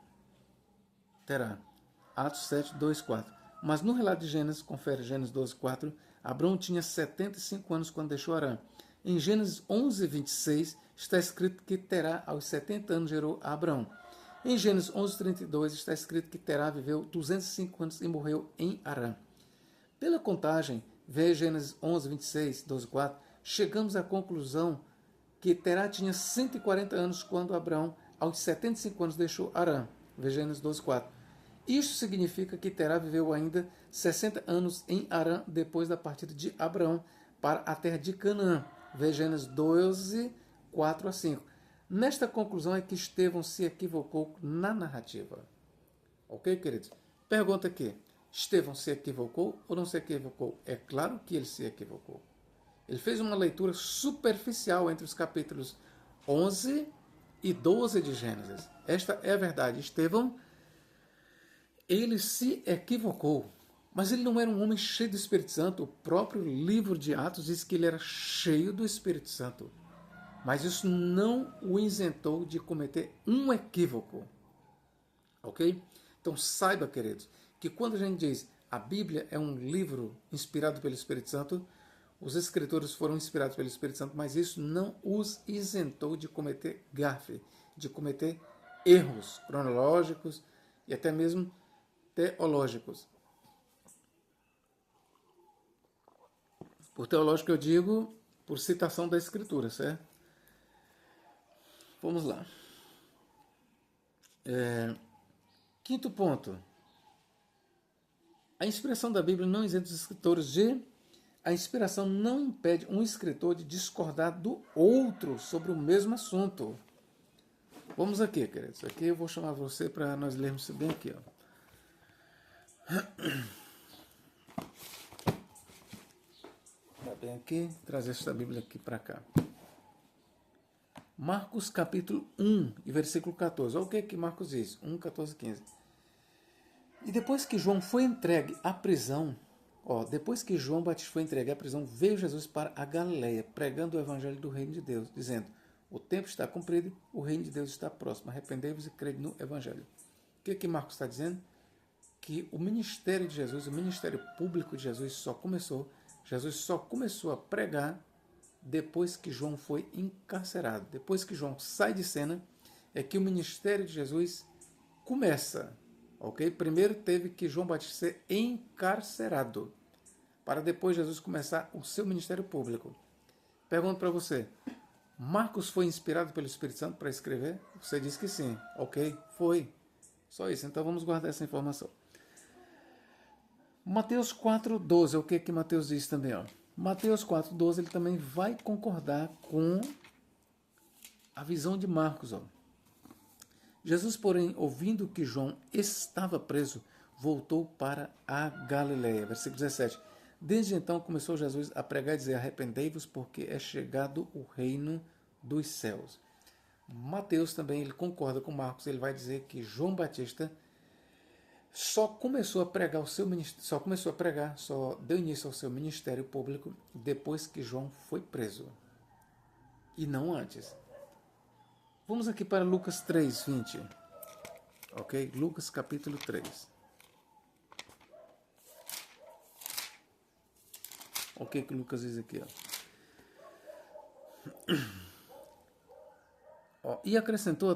Terá. Atos 7, 2, 4. Mas no relato de Gênesis, confere Gênesis 12, 4, Abraão tinha 75 anos quando deixou Harã. Em Gênesis 11, 26, está escrito que Terá, aos 70 anos, gerou a Abraão. Em Gênesis 11, 32, está escrito que Terá viveu 205 anos e morreu em Harã. Pela contagem, vê Gênesis 11, 26, 12, 4, chegamos à conclusão que Terá tinha 140 anos quando Abraão, aos 75 anos, deixou Harã. Vê Gênesis 12, 4. Isto significa que Terá viveu ainda 60 anos em Harã depois da partida de Abraão para a terra de Canaã. Vê Gênesis 12, 4 a 5. Nesta conclusão é que Estevão se equivocou na narrativa. Ok, queridos? Pergunta aqui. Estevão se equivocou ou não se equivocou? É claro que ele se equivocou. Ele fez uma leitura superficial entre os capítulos 11 e 12 de Gênesis. Esta é a verdade. Estevão, ele se equivocou. Mas ele não era um homem cheio do Espírito Santo. O próprio livro de Atos diz que ele era cheio do Espírito Santo. Mas isso não o isentou de cometer um equívoco. Ok? Então saiba, queridos, que quando a gente diz a Bíblia é um livro inspirado pelo Espírito Santo, os escritores foram inspirados pelo Espírito Santo, mas isso não os isentou de cometer gafe, de cometer erros cronológicos e até mesmo teológicos. Por teológico eu digo por citação da Escritura, certo? Vamos lá. Quinto ponto. A inspiração da Bíblia não isenta os escritores de... A inspiração não impede um escritor de discordar do outro sobre o mesmo assunto. Vamos aqui, queridos. Aqui eu vou chamar você para nós lermos isso bem aqui. Tá bem aqui. Trazer esta Bíblia aqui para cá. Marcos capítulo 1 e versículo 14. Olha o que Marcos diz. 1, 14 e 15. E depois que João foi entregue à prisão... depois que João Batista foi entregue à prisão, veio Jesus para a Galileia, pregando o evangelho do reino de Deus, dizendo: o tempo está cumprido, o reino de Deus está próximo, arrependei-vos e crede no evangelho. O que Marcos está dizendo? Que o ministério de Jesus, o ministério público de Jesus só começou a pregar depois que João foi encarcerado. Depois que João sai de cena, é que o ministério de Jesus começa. Ok? Primeiro teve que João Batista ser encarcerado, para depois Jesus começar o seu ministério público. Pergunto para você, Marcos foi inspirado pelo Espírito Santo para escrever? Você diz que sim. Ok, foi. Só isso, então vamos guardar essa informação. Mateus 4,12, o que Mateus diz também? Mateus 4,12, ele também vai concordar com a visão de Marcos. Jesus, porém, ouvindo que João estava preso, voltou para a Galileia. Versículo 17. Desde então começou Jesus a pregar e dizer: arrependei-vos, porque é chegado o reino dos céus. Mateus também ele concorda com Marcos, ele vai dizer que João Batista só deu início ao seu ministério público depois que João foi preso, e não antes. Vamos aqui para Lucas 3:20. Ok? Lucas capítulo 3. O que Lucas diz aqui? E acrescentou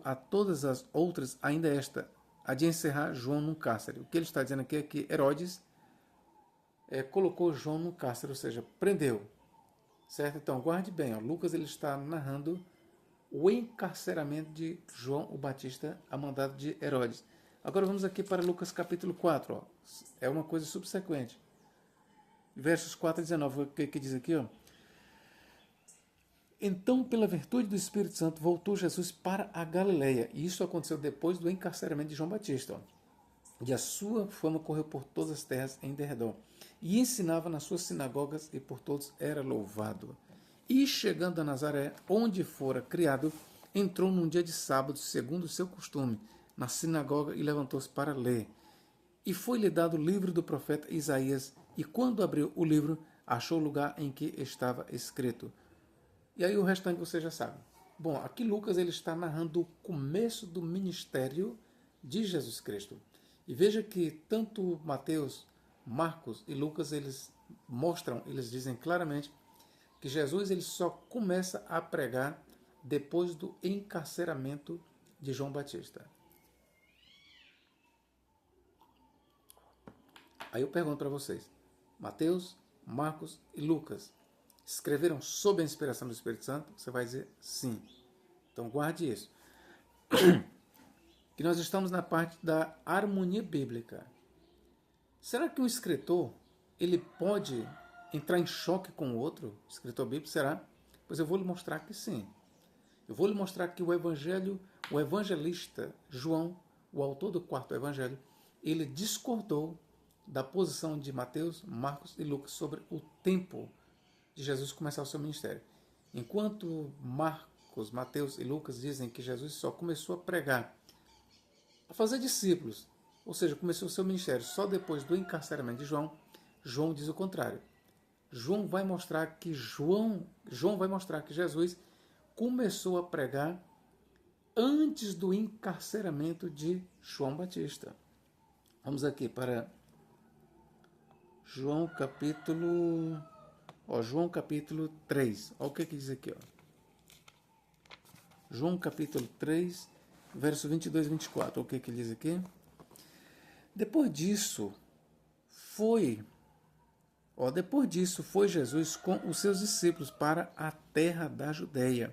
a todas as outras ainda esta, a de encerrar João no cárcere. O que ele está dizendo aqui é que Herodes colocou João no cárcere, ou seja, prendeu. Certo? Então, guarde bem. Lucas ele está narrando o encarceramento de João o Batista a mandado de Herodes. Agora vamos aqui para Lucas capítulo 4. É uma coisa subsequente. Versos 4 a 19. O que diz aqui? Então, pela virtude do Espírito Santo, voltou Jesus para a Galileia. E isso aconteceu depois do encarceramento de João Batista. E a sua fama correu por todas as terras em derredor. E ensinava nas suas sinagogas, e por todos era louvado. E chegando a Nazaré, onde fora criado, entrou num dia de sábado, segundo o seu costume, na sinagoga, e levantou-se para ler. E foi-lhe dado o livro do profeta Isaías, e quando abriu o livro, achou o lugar em que estava escrito. E aí o restante você já sabe. Bom, aqui Lucas ele está narrando o começo do ministério de Jesus Cristo. E veja que tanto Mateus, Marcos e Lucas, eles dizem claramente que Jesus ele só começa a pregar depois do encarceramento de João Batista. Aí eu pergunto para vocês, Mateus, Marcos e Lucas escreveram sob a inspiração do Espírito Santo? Você vai dizer sim. Então guarde isso. Que nós estamos na parte da harmonia bíblica. Será que um escritor ele pode entrar em choque com o outro escritor bíblico? Será? Pois eu vou lhe mostrar que sim. Eu vou lhe mostrar que o evangelista João, o autor do quarto evangelho, ele discordou da posição de Mateus, Marcos e Lucas sobre o tempo de Jesus começar o seu ministério. Enquanto Marcos, Mateus e Lucas dizem que Jesus só começou a pregar, a fazer discípulos, ou seja, começou o seu ministério só depois do encarceramento de João, João diz o contrário. João vai mostrar que Jesus começou a pregar antes do encarceramento de João Batista. Vamos aqui para João capítulo 3. Olha o que diz aqui. João capítulo 3, verso 22 e 24. Olha o que diz aqui. Depois disso, Ó, depois disso, foi Jesus com os seus discípulos para a terra da Judéia.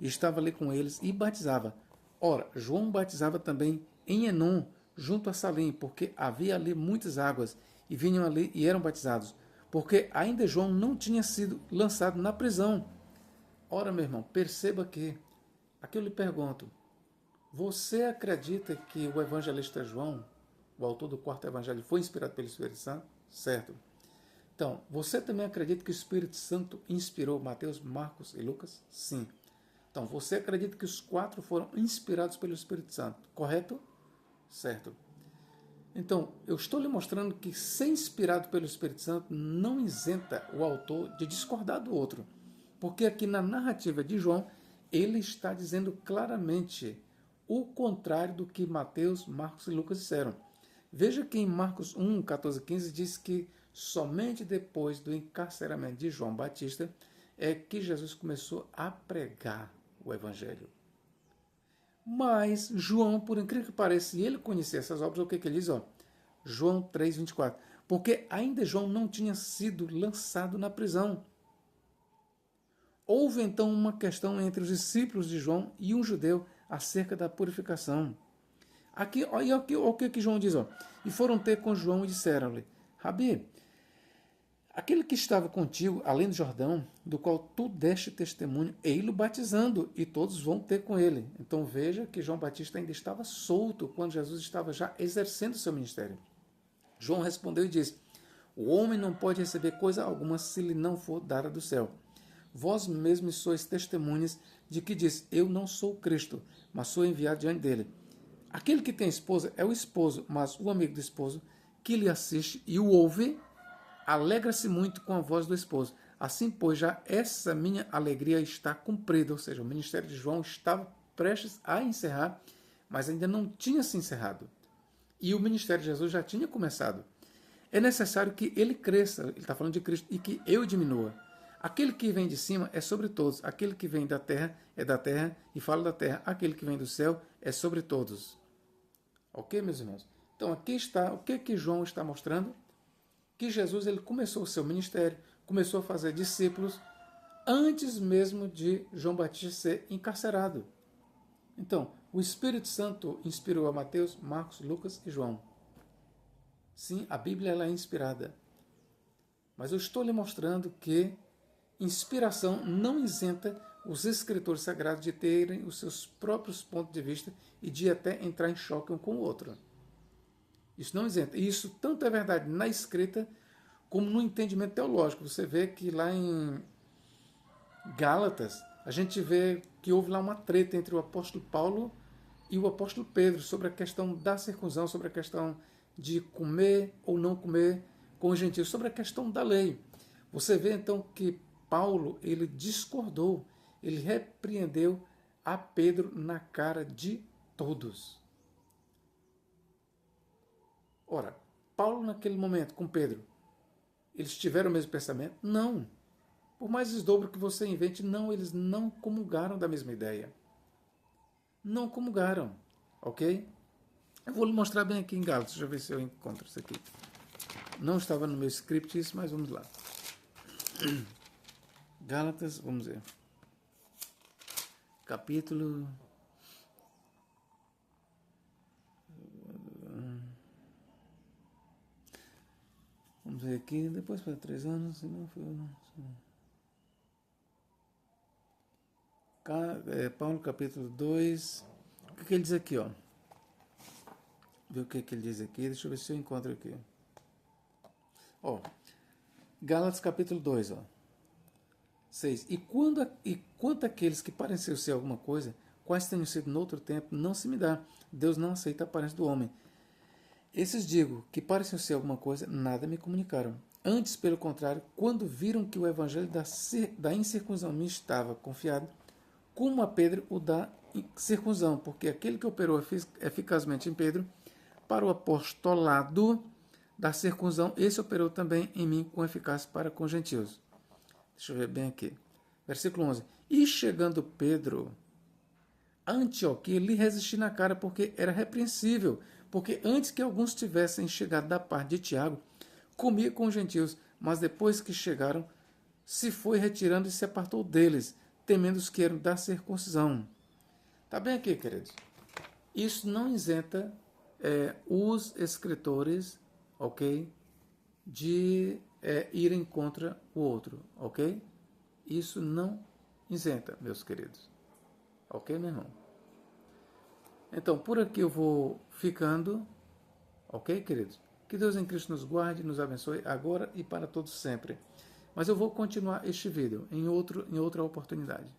E estava ali com eles e batizava. Ora, João batizava também em Enom, junto a Salim, porque havia ali muitas águas, e vinham ali e eram batizados, porque ainda João não tinha sido lançado na prisão. Ora, meu irmão, perceba que, aqui eu lhe pergunto, você acredita que o evangelista João, o autor do quarto evangelho, foi inspirado pelo Espírito Santo? Certo. Então, você também acredita que o Espírito Santo inspirou Mateus, Marcos e Lucas? Sim. Então, você acredita que os quatro foram inspirados pelo Espírito Santo, correto? Certo. Então, eu estou lhe mostrando que ser inspirado pelo Espírito Santo não isenta o autor de discordar do outro. Porque aqui na narrativa de João, ele está dizendo claramente o contrário do que Mateus, Marcos e Lucas disseram. Veja que em Marcos 1, 14 e 15 diz que somente depois do encarceramento de João Batista é que Jesus começou a pregar o Evangelho. Mas João, por incrível que pareça, se ele conhecia essas obras, o que ele diz? Ó, João 3, 24. Porque ainda João não tinha sido lançado na prisão. Houve então uma questão entre os discípulos de João e um judeu acerca da purificação. Aqui, olha o que João diz. Ó. E foram ter com João e disseram-lhe, Rabi, aquele que estava contigo, além do Jordão, do qual tu deste testemunho, ei-lo batizando, e todos vão ter com ele. Então veja que João Batista ainda estava solto quando Jesus estava já exercendo seu ministério. João respondeu e disse, o homem não pode receber coisa alguma se lhe não for dada do céu. Vós mesmos sois testemunhas de que diz, eu não sou Cristo, mas sou enviado diante dele. Aquele que tem esposa é o esposo, mas o amigo do esposo, que lhe assiste e o ouve, alegra-se muito com a voz do esposo. Assim, pois, já essa minha alegria está cumprida, ou seja, o ministério de João estava prestes a encerrar, mas ainda não tinha se encerrado. E o ministério de Jesus já tinha começado. É necessário que ele cresça, ele está falando de Cristo, e que eu diminua. Aquele que vem de cima é sobre todos, aquele que vem da terra é da terra e fala da terra, aquele que vem do céu é sobre todos. Ok, meus irmãos? Então aqui está, o que João está mostrando? Que Jesus ele começou o seu ministério, começou a fazer discípulos antes mesmo de João Batista ser encarcerado. Então, o Espírito Santo inspirou a Mateus, Marcos, Lucas e João. Sim, a Bíblia ela é inspirada. Mas eu estou lhe mostrando que inspiração não isenta os escritores sagrados de terem os seus próprios pontos de vista e de até entrar em choque um com o outro. Isso não isenta. E isso tanto é verdade na escrita como no entendimento teológico. Você vê que lá em Gálatas, a gente vê que houve lá uma treta entre o apóstolo Paulo e o apóstolo Pedro sobre a questão da circuncisão, sobre a questão de comer ou não comer com os gentios, sobre a questão da lei. Você vê então que Paulo, ele discordou, ele repreendeu a Pedro na cara de todos. Ora, Paulo naquele momento com Pedro, eles tiveram o mesmo pensamento? Não. Por mais desdobro que você invente, não, eles não comungaram da mesma ideia. Não comungaram, ok? Eu vou lhe mostrar bem aqui em Gálatas, deixa eu ver se eu encontro isso aqui. Não estava no meu script isso, mas vamos lá. Gálatas, vamos ver. Capítulo... Vamos ver aqui, depois para 3 anos, se não foi... Paulo, capítulo 2. O que ele diz aqui, ó? Vê o que ele diz aqui, deixa eu ver se eu encontro aqui. Ó, Gálatas, capítulo 2, ó. 6. E quanto àqueles que parecem ser alguma coisa, quais tenham sido no outro tempo, não se me dá. Deus não aceita a aparência do homem. Esses digo que parecem ser alguma coisa, nada me comunicaram. Antes, pelo contrário, quando viram que o evangelho da incircuncisão me estava confiado, como a Pedro o da circuncisão, porque aquele que operou eficazmente em Pedro, para o apostolado da circuncisão, esse operou também em mim com eficácia para com os gentios. Deixa eu ver bem aqui. Versículo 11. E chegando Pedro a Antioquia, lhe resisti na cara, porque era repreensível, porque antes que alguns tivessem chegado da parte de Tiago, comia com os gentios, mas depois que chegaram, se foi retirando e se apartou deles, temendo os que eram da circuncisão. Tá bem aqui, queridos? Isso não isenta os escritores, ok, de irem contra o outro, ok? Isso não isenta, meus queridos. Ok, meu irmão? Então, por aqui eu vou ficando, ok, queridos? Que Deus em Cristo nos guarde, nos abençoe agora e para todos sempre. Mas eu vou continuar este vídeo em outra oportunidade.